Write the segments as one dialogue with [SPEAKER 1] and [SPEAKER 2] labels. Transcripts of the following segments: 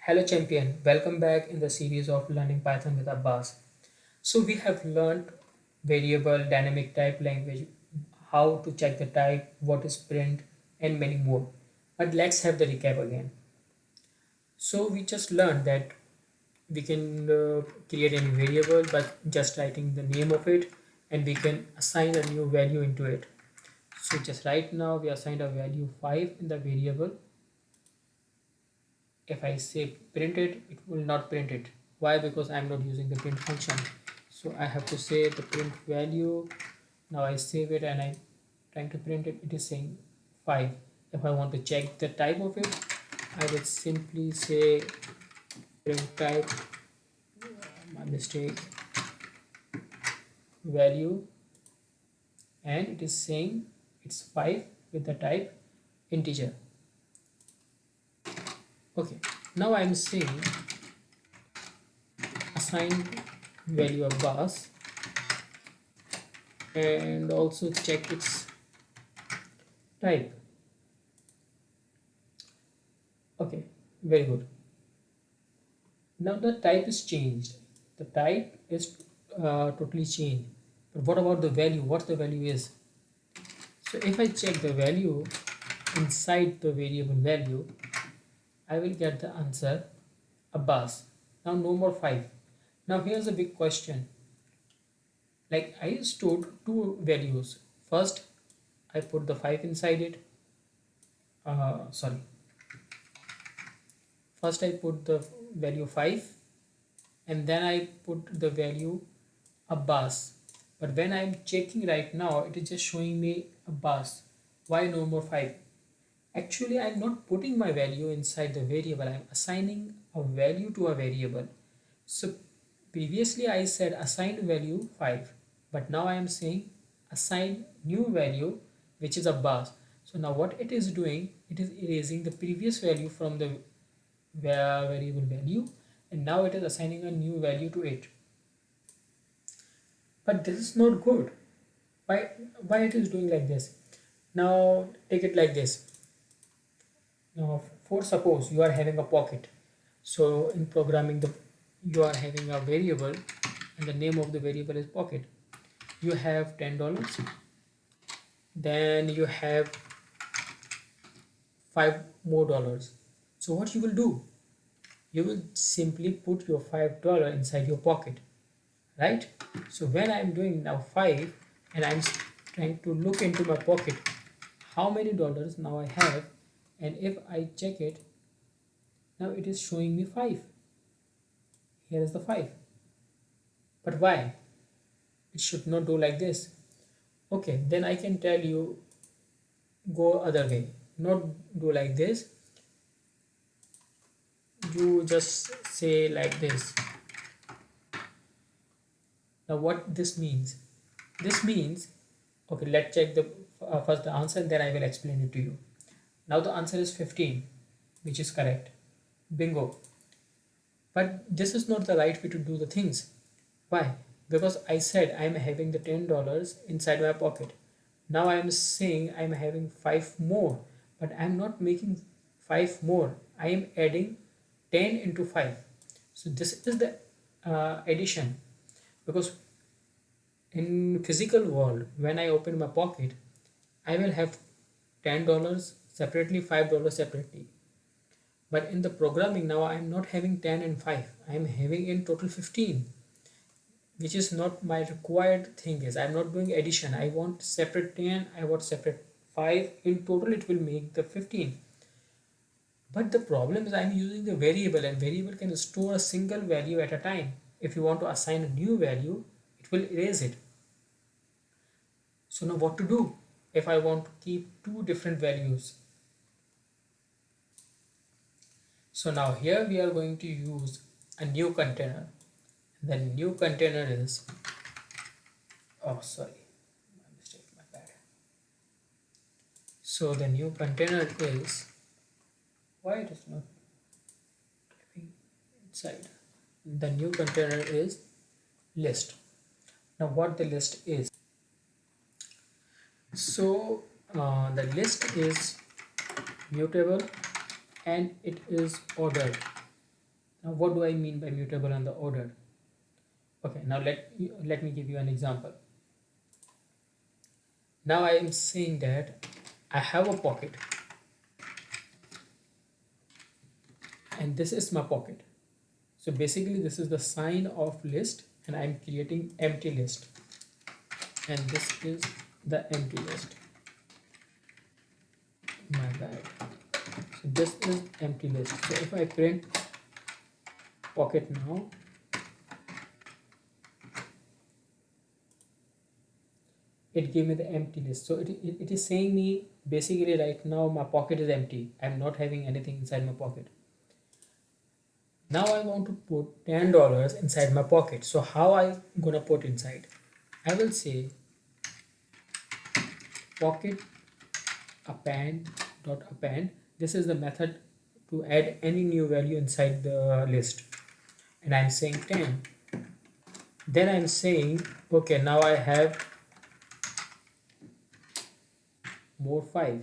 [SPEAKER 1] Hello champion, welcome back in the series of Learning Python with Abbas. So we have learned variable, dynamic type language, how to check the type, what is print and many more. But let's have the recap again. So we just learned that we can create any variable by just writing the name of it and we can assign a new value into it. So just right now we assigned a value 5 in the variable. If I say print it, it will not print it. Why? Because I'm not using the print function. So I have to say the print value. Now I save it and I'm trying to print it. It is saying 5. If I want to check the type of it, I will simply say print type, my mistake, value, and it is saying it's 5 with the type integer. Okay, now I'm saying assign value of bus and also check its type. Okay, very good. Now the type is changed. The type is totally changed. But what about the value? What the value is? So if I check the value inside the variable value, I will get the answer Abbas. Now no more 5. Now here's a big question. Like I stored two values. First, I put the 5 inside it. Sorry. First I put the value 5 and then I put the value Abbas. But when I'm checking right now, it is just showing me Abbas. Why no more 5? Actually, I'm not putting my value inside the variable. I'm assigning a value to a variable. So previously I said assign value 5. But now I am saying assign new value which is Abbas. So now what it is doing, it is erasing the previous value from the variable value and now it is assigning a new value to it. But this is not good. Why it is doing like this? Now take it like this. Now for suppose you are having a pocket. So in programming the you are having a variable and the name of the variable is pocket. You have $10, then you have $5 more. So what you will do? You will simply put your $5 inside your pocket, right? So when I'm doing now 5 and I'm trying to look into my pocket how many dollars now I have, and if I check it, now it is showing me 5. Here is the 5. But why? It should not do like this. Okay, then I can tell you go other way. Not do like this. You just say like this. Now what this means? This means, okay, let's check the first the answer and then I will explain it to you. Now the answer is 15, which is correct. Bingo. But this is not the right way to do the things. Why? Because I said I'm having the $10 inside my pocket. Now I'm saying I'm having 5 more, but I'm not making 5 more. I am adding 10 into 5. So this is the addition. Because in physical world, when I open my pocket, I will have $10 separately, $5 separately. But in the programming now I am not having 10 and 5. I am having in total 15, which is not my required thing. Is I'm not doing addition. I want separate 10, I want separate 5. In total it will make the 15. But the problem is I'm using the variable and variable can store a single value at a time. If you want to assign a new value, it will erase it. So now what to do if I want to keep two different values? So now here we are going to use a new container. The new container is, oh sorry, my mistake, my bad. So the new container is, why it is not typing inside? The new container is list. Now what the list is? So the list is mutable and it is ordered. Now what do I mean by mutable and the ordered? Okay, now let me give you an example. Now I am saying that I have a pocket and this is my pocket. So basically this is the sign of list and I'm creating empty list, and this is the empty list. My bad. So this is empty list. So if I print pocket now, it gave me the empty list. So it is saying me basically right now my pocket is empty. I'm not having anything inside my pocket. Now I want to put $10 inside my pocket. So how I gonna put inside? I will say pocket append dot append. This is the method to add any new value inside the list, and I'm saying 10. Then I'm saying okay, now I have more 5.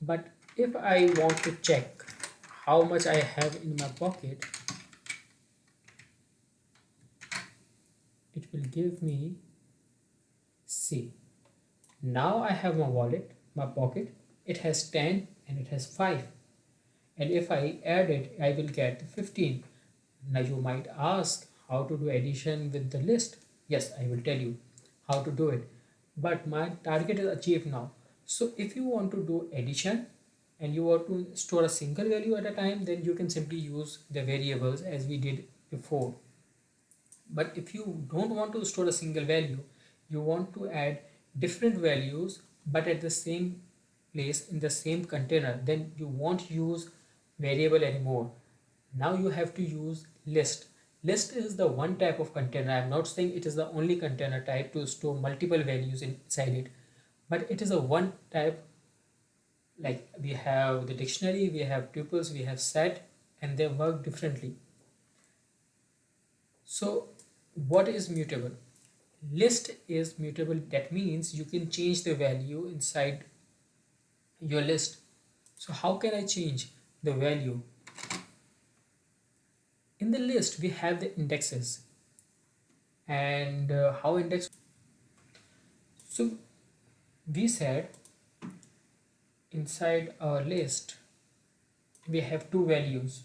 [SPEAKER 1] But if I want to check how much I have in my pocket, it will give me C. Now I have my wallet, my pocket, it has 10 and it has 5. And if I add it, I will get 15. Now you might ask how to do addition with the list. Yes, I will tell you how to do it. But my target is achieved now. So if you want to do addition and you want to store a single value at a time, then you can simply use the variables as we did before. But if you don't want to store a single value, you want to add different values but at the same place in the same container, then you won't use variable anymore. Now you have to use list. List is the one type of container. I'm not saying it is the only container type to store multiple values inside it, but it is a one type. Like we have the dictionary, we have tuples, we have set, and they work differently. So what is mutable? List is mutable. That means you can change the value inside your list. So how can I change the value? In the list we have the indexes, and how index. So we said inside our list we have two values.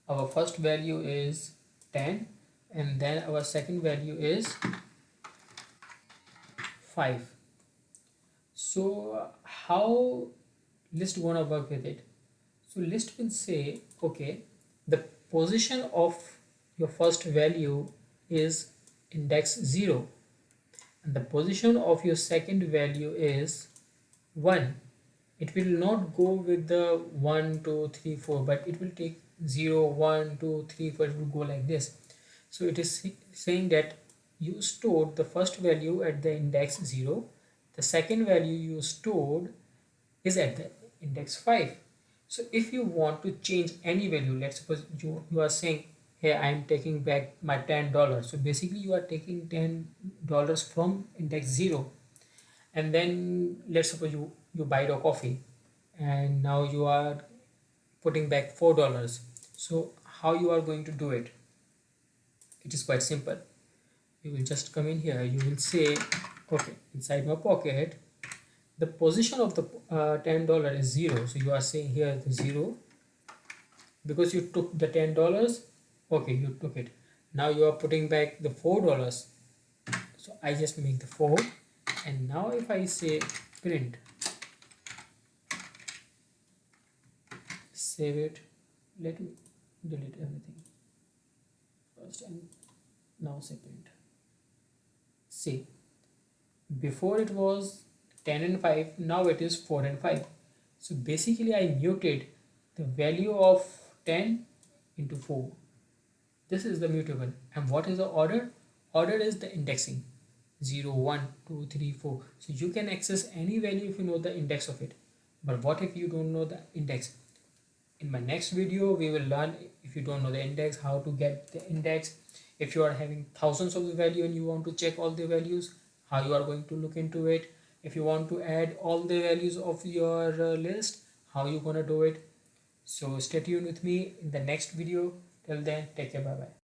[SPEAKER 1] Our first value is 10 and then our second value is 5. So how list gonna work with it? So list will say okay, the position of your first value is index 0 and the position of your second value is 1. It will not go with the 1 2 3 4, but it will take 0 1 2 3 4. It will go like this. So it is saying that you stored the first value at the index 0, the second value you stored is at the index 5. So if you want to change any value, let's suppose you are saying hey, I am taking back my $10. So basically you are taking $10 from index 0, and then let's suppose you buy a coffee and now you are putting back $4. So how you are going to do it? It is quite simple. You will just come in here, you will say okay, inside my pocket the position of the $10 is 0. So you are saying here the 0 because you took the $10. Okay, you took it. Now you are putting back the $4. So I just make the 4, and now if I say print, save it, let me delete everything first and now say print. See, before it was 10 and 5, now it is 4 and 5. So basically I muted the value of 10 into 4. This is the mutable. And what is the order? Order is the indexing 0 1 2 3 4. So you can access any value if you know the index of it. But what if you don't know the index? In my next video we will learn, if you don't know the index, how to get the index. If you are having thousands of the value and you want to check all the values, how you are going to look into it. If you want to add all the values of your list, how you gonna do it. So stay tuned with me in the next video. Till then, take care. Bye bye.